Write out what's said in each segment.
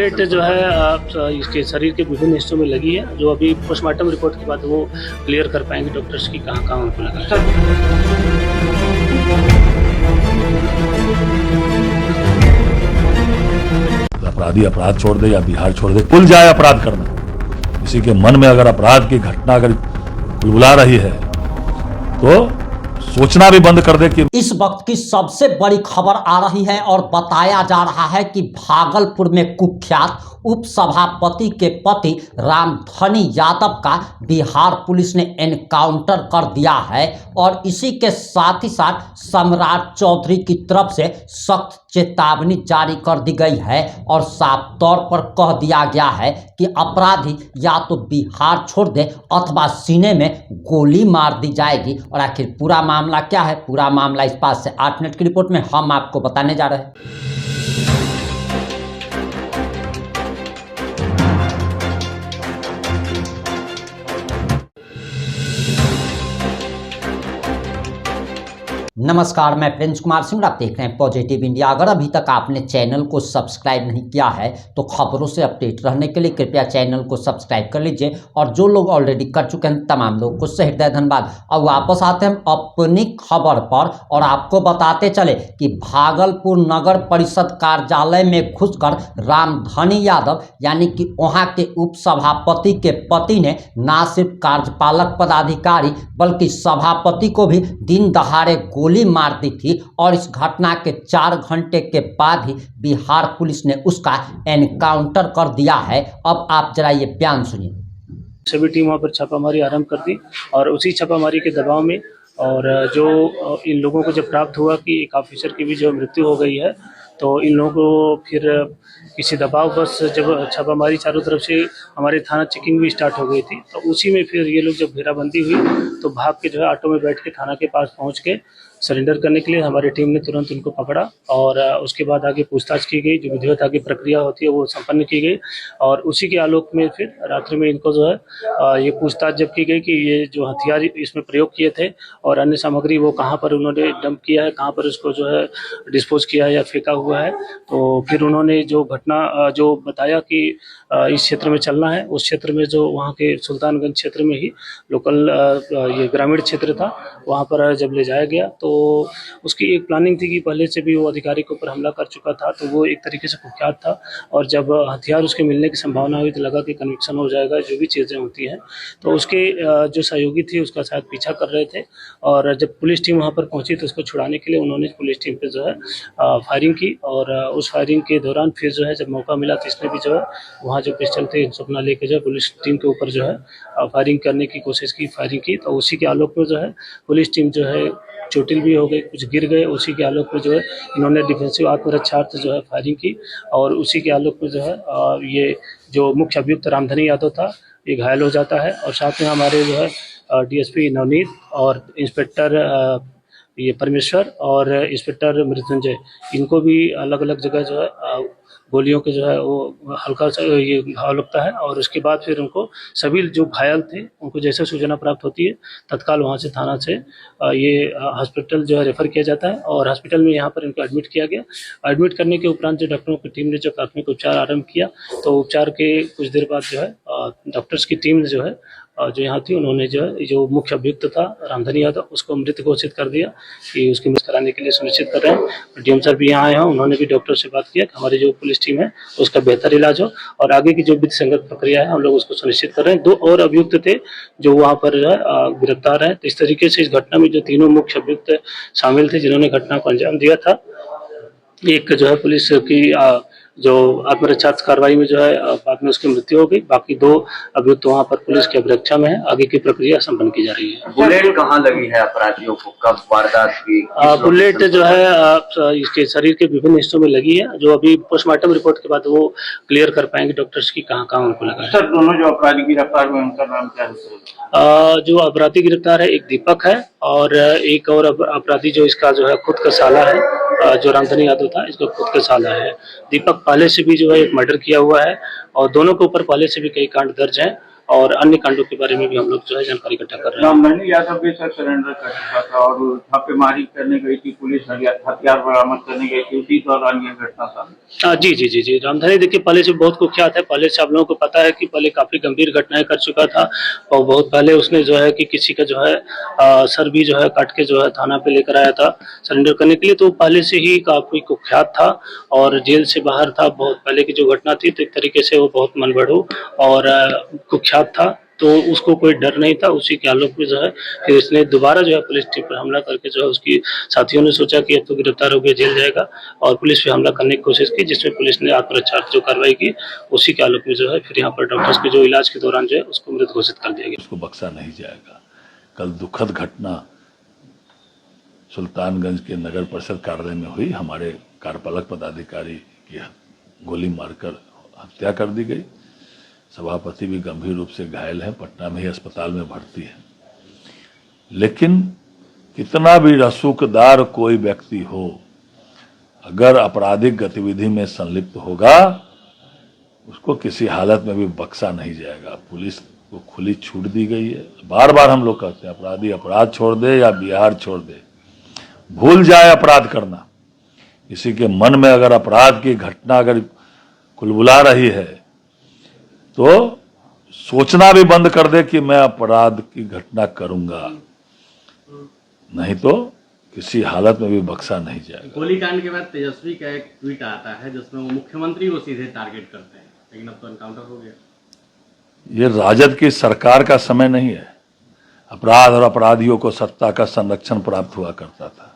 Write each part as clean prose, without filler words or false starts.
Bullet जो है इसके शरीर के विभिन्न हिस्सों में लगी है, जो अभी पोस्टमार्टम रिपोर्ट के बाद वो क्लियर कर पाएंगे डॉक्टर्स की कहाँ कहाँ उनको लगा है। अपराधी अपराध छोड़ दे या बिहार छोड़ दे, भूल जाए अपराध करना। किसी के मन में अगर अपराध की घटना अगर बुलबुला रही है तो सोचना भी बंद कर दे कि इस वक्त की सबसे बड़ी खबर आ रही है और बताया जा रहा है कि भागलपुर में कुख्यात उप सभापति के पति रामधनी यादव का बिहार पुलिस ने एनकाउंटर कर दिया है और इसी के साथ ही साथ सम्राट चौधरी की तरफ से सख्त चेतावनी जारी कर दी गई है और साफ तौर पर कह दिया गया है कि अपराधी या तो बिहार छोड़ दे अथवा सीने में गोली मार दी जाएगी। और आखिर पूरा मामला क्या है, पूरा मामला इस बात से 8 मिनट की रिपोर्ट में हम आपको बताने जा रहे हैं। नमस्कार, मैं प्रिंस कुमार सिंह, आप देख रहे हैं पॉजिटिव इंडिया। अगर अभी तक आपने चैनल को सब्सक्राइब नहीं किया है तो खबरों से अपडेट रहने के लिए कृपया चैनल को सब्सक्राइब कर लीजिए और जो लोग ऑलरेडी कर चुके हैं तमाम लोगों को हृदय धन्यवाद। अब वापस आते हैं अपनी खबर पर और आपको बताते चले कि भागलपुर नगर परिषद कार्यालय में घुसकर रामधनी यादव यानी कि वहां के उप सभापति के पति ने न सिर्फ कार्यपालक पदाधिकारी बल्कि सभापति को भी दिन दहाड़े गोली मार दी थी और इस घटना के 4 घंटे के बाद ही बिहार पुलिस ने उसका एनकाउंटर कर दिया है। अब आप जरा ये बयान सुनिए। सभी टीम वहाँ पर छापामारी आरंभ कर दी और उसी छापामारी के दबाव में और जो इन लोगों को जब प्राप्त हुआ कि एक ऑफिसर की भी जो मृत्यु हो गई है तो इन लोगों को फिर किसी दबाव बस जब छापामारी चारों तरफ से हमारे थाना चेकिंग भी स्टार्ट हो गई थी तो उसी में फिर ये लोग जब घेराबंदी हुई तो भाग के जो है ऑटो में बैठ के थाना के पास पहुंच के सरेंडर करने के लिए हमारी टीम ने तुरंत उनको पकड़ा और उसके बाद आगे पूछताछ की गई, जो विधिवत आगे प्रक्रिया होती है वो संपन्न की गई और उसी के आलोक में फिर रात्रि में इनको जो है ये पूछताछ जब की गई कि ये जो हथियार इसमें प्रयोग किए थे और अन्य सामग्री वो कहाँ पर उन्होंने डंप किया है, कहाँ पर उसको जो है डिस्पोज किया है या फेंका हुआ है। तो फिर उन्होंने जो घटना जो बताया कि इस क्षेत्र में चलना है, उस क्षेत्र में जो वहाँ के सुल्तानगंज क्षेत्र में ही लोकल ये ग्रामीण क्षेत्र था, वहाँ पर जब ले जाया गया तो उसकी एक प्लानिंग थी कि पहले से भी वो अधिकारी के ऊपर हमला कर चुका था तो वो एक तरीके से कुख्यात था और जब हथियार उसके मिलने की संभावना हुई तो लगा कि कन्विक्शन हो जाएगा, जो भी चीज़ें होती हैं। तो उसके जो सहयोगी थे उसका शायद पीछा कर रहे थे और जब पुलिस टीम वहाँ पर पहुंची तो उसको छुड़ाने के लिए उन्होंने पुलिस टीम पर जो है फायरिंग की और उस फायरिंग के दौरान फिर जो है जब मौका मिला तो इसने भी जो है वहाँ जो पिस्टल थे सपना लेके जो है पुलिस टीम के ऊपर जो है फायरिंग करने की कोशिश की, फायरिंग की। तो उसी के आलोक में जो है पुलिस टीम जो है चोटिल भी हो गए, कुछ गिर गए। उसी के आलोक में जो है इन्होंने डिफेंसिव आत्मरक्षार्थ जो है फायरिंग की और उसी के आलोक में जो है ये जो मुख्य अभियुक्त रामधनी यादव था ये घायल हो जाता है और साथ में हमारे जो है डीएसपी नवनीत और इंस्पेक्टर ये परमेश्वर और इंस्पेक्टर मृत्युंजय, इनको भी अलग अलग जगह जो है गोलियों के जो है वो हल्का सा ये घाव लगता है और उसके बाद फिर उनको सभी जो घायल थे उनको जैसे सूचना प्राप्त होती है तत्काल वहाँ से थाना से ये हॉस्पिटल जो है रेफर किया जाता है और हॉस्पिटल में यहाँ पर इनको एडमिट किया गया। एडमिट करने के उपरांत जो डॉक्टरों की टीम ने जो प्राथमिक उपचार आरंभ किया तो उपचार के कुछ देर बाद जो है डॉक्टर्स की टीम जो है जो यहाँ थी उन्होंने जो है जो मुख्य अभियुक्त था रामधनी यादव उसको मृत घोषित कर दिया कि उसकी मृत्यु कराने के लिए सुनिश्चित कर रहे हैं। डीएम सर भी यहाँ आए हैं, उन्होंने भी डॉक्टर से बात किया कि हमारी जो पुलिस टीम है उसका बेहतर इलाज हो और आगे की जो विधि संगत प्रक्रिया है हम लोग उसको सुनिश्चित कर रहे हैं। 2 और अभियुक्त थे जो वहाँ पर जो है गिरफ्तार है। तो इस तरीके से इस घटना में जो 3 मुख्य अभियुक्त शामिल थे जिन्होंने घटना को अंजाम दिया था, एक जो है पुलिस की जो आत्मरक्षार्थ कार्रवाई में जो है बाद में उसकी मृत्यु हो गई, बाकी 2 अभियुक्त वहाँ पर पुलिस की अभिरक्षा में है। आगे की प्रक्रिया संपन्न की जा रही है। बुलेट कहाँ लगी है अपराधियों को, कब वारदात हुई? बुलेट जो है इसके शरीर के विभिन्न हिस्सों में लगी है, जो अभी पोस्टमार्टम रिपोर्ट के बाद वो क्लियर कर पाएंगे डॉक्टर्स की कहाँ कहाँ उनको लगा है। सर, दोनों जो अपराधी गिरफ्तार हुए उनका नाम क्या है? जो अपराधी गिरफ्तार है एक दीपक है और एक और अपराधी जो इसका जो है खुद का साला है, जो रामधनी यादव था इसका खुद का साला है। दीपक पहले से भी जो है एक मर्डर किया हुआ है और दोनों के ऊपर पहले से भी कई कांड दर्ज हैं और अन्य कांडों के बारे में भी हम लोग जो है जानकारी इकट्ठा कर रहे हैं। रामधनी यादव भी सर सरेंडर कर चुका था और छापेमारी करने गई थी पुलिस, हथियार बरामद करने गई थी, उसी दौरान ये घटना था। जी जी जी जी। रामधनी देखिए पहले से बहुत कुख्यात है, पहले से आप लोगों को पता है कि पहले काफी गंभीर घटनाएं कर चुका था और बहुत पहले उसने जो है कि किसी का जो है सर भी जो है काट के जो है थाना पे लेकर आया था सरेंडर करने के लिए, तो पहले से ही काफी कुख्यात था और जेल से बाहर था। बहुत पहले की जो घटना थी तो एक तरीके से वो बहुत मनबड़ू और कुख्यात था, तो उसको कोई डर नहीं था। उसी के आलोक में जो है फिर इसने दोबारा जो है पुलिस टीम पर हमला करके जो है उसकी साथियों ने सोचा कि अब तो गिरफ्तार हो गया, जेल जाएगा, और पुलिस पे हमला करने की कोशिश की, जिसमें पुलिस ने आत्मरक्षा जो कार्रवाई की। उसी के आलोक में जो है फिर यहाँ पर डॉक्टर्स के जो इलाज के दौरान जो है उसको मृत घोषित कर दिया गया। उसको बख्शा नहीं जाएगा। कल दुखद घटना सुल्तानगंज के नगर परिषद कार्यालय में हुई। हमारे कार्यपालक पदाधिकारी की गोली मारकर हत्या कर दी गई। सभापति भी गंभीर रूप से घायल है, पटना में ही अस्पताल में भर्ती है। लेकिन कितना भी रसूखदार कोई व्यक्ति हो, अगर आपराधिक गतिविधि में संलिप्त होगा उसको किसी हालत में भी बख्शा नहीं जाएगा। पुलिस को खुली छूट दी गई है। बार बार हम लोग कहते हैं अपराधी अपराध छोड़ दे या बिहार छोड़ दे, भूल जाए अपराध करना। किसी के मन में अगर अपराध की घटना अगर कुलबुला रही है तो सोचना भी बंद कर दे कि मैं अपराध की घटना करूंगा, नहीं तो किसी हालत में भी बख्शा नहीं जाएगा। गोलीकांड के बाद तेजस्वी का एक ट्वीट आता है जिसमें वो मुख्यमंत्री को सीधे टारगेट करते हैं, लेकिन अब तो एनकाउंटर हो गया। ये राजद की सरकार का समय नहीं है। अपराध और अपराधियों को सत्ता का संरक्षण प्राप्त हुआ करता था।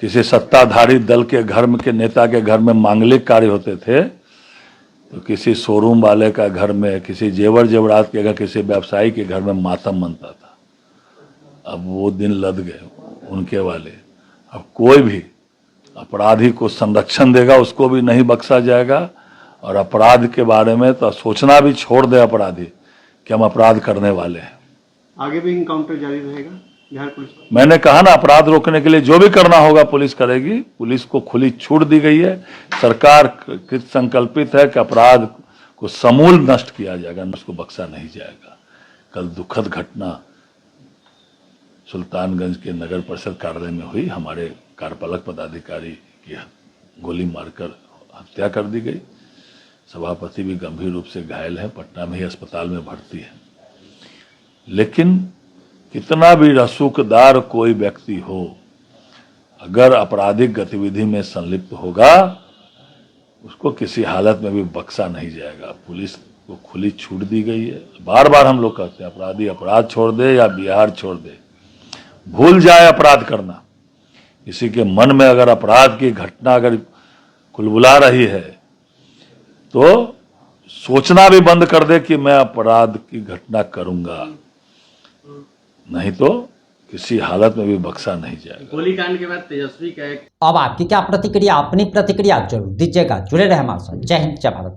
किसी सत्ताधारी दल के घर में के नेता के घर में मांगलिक कार्य होते थे तो किसी शोरूम वाले का घर में, किसी जेवर जेवरात के घर, किसी व्यवसायी के घर में मातम मनता था। अब वो दिन लद गए उनके वाले। अब कोई भी अपराधी को संरक्षण देगा उसको भी नहीं बख्शा जाएगा, और अपराध के बारे में तो सोचना भी छोड़ दे अपराधी कि हम अपराध करने वाले हैं। आगे भी इनकाउंटर जारी रहेगा बिहार पुलिस का। मैंने कहा ना, अपराध रोकने के लिए जो भी करना होगा पुलिस करेगी। पुलिस को खुली छूट दी गई है। सरकार कृत संकल्पित है कि अपराध को समूल नष्ट किया जाएगा, उसको बख्शा नहीं जाएगा। कल दुखद घटना सुल्तानगंज के नगर परिषद कार्यालय में हुई। हमारे कार्यपालक पदाधिकारी की गोली मारकर हत्या कर दी गई। सभापति भी गंभीर रूप से घायल है, पटना में ही अस्पताल में भर्ती है। लेकिन कितना भी रसूखदार कोई व्यक्ति हो, अगर आपराधिक गतिविधि में संलिप्त होगा उसको किसी हालत में भी बख्शा नहीं जाएगा। पुलिस को खुली छूट दी गई है। बार बार हम लोग कहते हैं अपराधी अपराध छोड़ दे या बिहार छोड़ दे, भूल जाए अपराध करना। किसी के मन में अगर अपराध की घटना अगर कुलबुला रही है तो सोचना भी बंद कर दे कि मैं अपराध की घटना करूंगा, नहीं तो किसी हालत में भी बख्शा नहीं जाएगा। गोलीकांड के बाद तेजस्वी का एक अब आपकी क्या प्रतिक्रिया, अपनी प्रतिक्रिया जरूर दीजिएगा। जुड़े रहे हमारे साथ। जय हिंद, जय भारत।